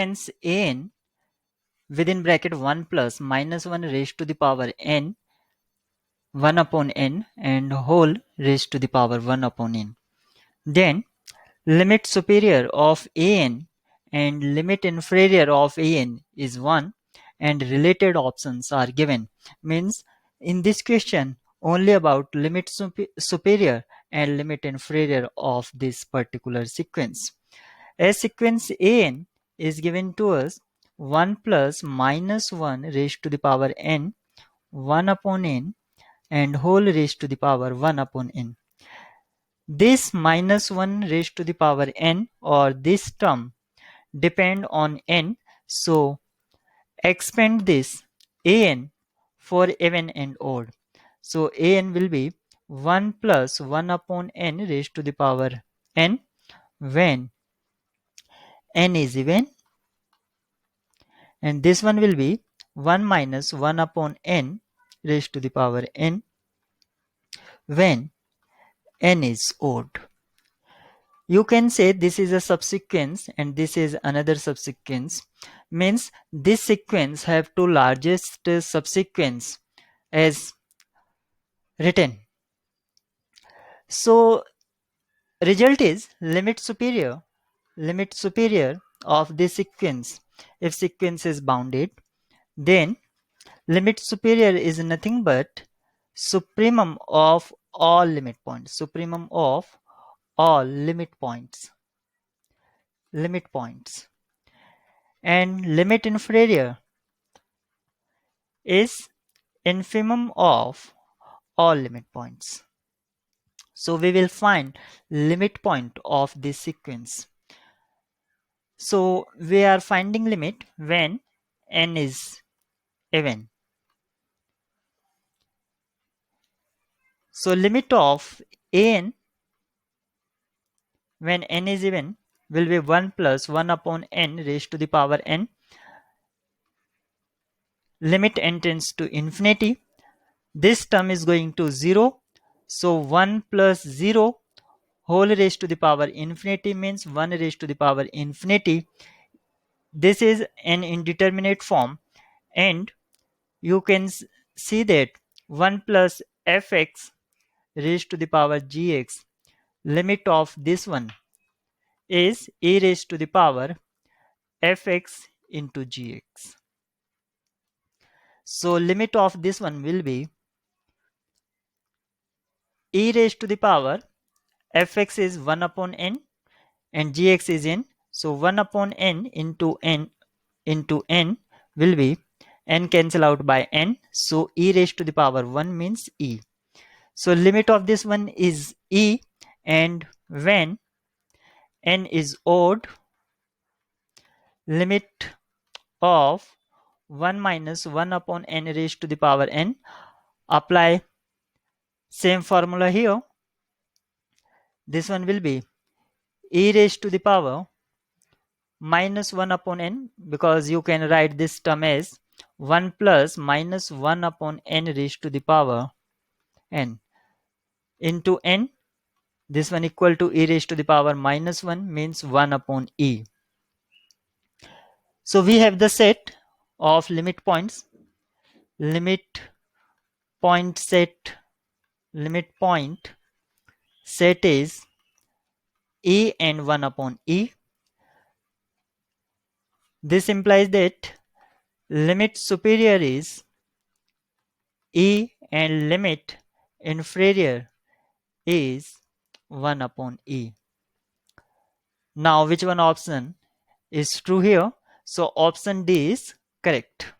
hence an within bracket 1 plus minus 1 raised to the power n 1 upon n and whole raised to the power 1 upon n. Then limit superior of an and limit inferior of an is 1 and related options are given. Means in this question only about limit superior and limit inferior of this particular sequence. As sequence an is given to us 1 plus minus 1 raised to the power n 1 upon n and whole raised to the power 1 upon n. This minus 1 raised to the power n or this term depend on n, so expand this an for even and odd. So an will be 1 plus 1 upon n raised to the power n when n is even, and this one will be 1 minus 1 upon n raised to the power n when n is odd. You can say this is a subsequence and this is another subsequence. Means this sequence have two largest subsequence as written. So result is limit superior of this sequence. If sequence is bounded, then limit superior is nothing but supremum of all limit points. Supremum of all limit points. And limit inferior is infimum of all limit points. So we will find limit point of this sequence. So we are finding limit when n is even. So limit of an when n is even will be 1 plus 1 upon n raised to the power n. Limit n tends to infinity. This term is going to 0. So 1 plus 0 whole raised to the power infinity means 1 raised to the power infinity. This is an indeterminate form, and you can see that 1 plus fx raised to the power gx, limit of this one is e raised to the power fx into gx. So limit of this one will be e raised to the power fx is 1 upon n and gx is n. So 1 upon n into n will be n cancel out by n. So e raised to the power 1 means e. So limit of this one is e, and when n is odd, limit of 1 minus 1 upon n raised to the power n. Apply same formula here. This one will be e raised to the power minus 1 upon n, because you can write this term as 1 plus minus 1 upon n raised to the power n into n. This one equal to e raised to the power minus 1 means 1 upon e. So we have the set of limit points. Limit point set is e and 1 upon e. This implies that limit superior is e and limit inferior is 1 upon e. Now which one option is true here? So option D is correct.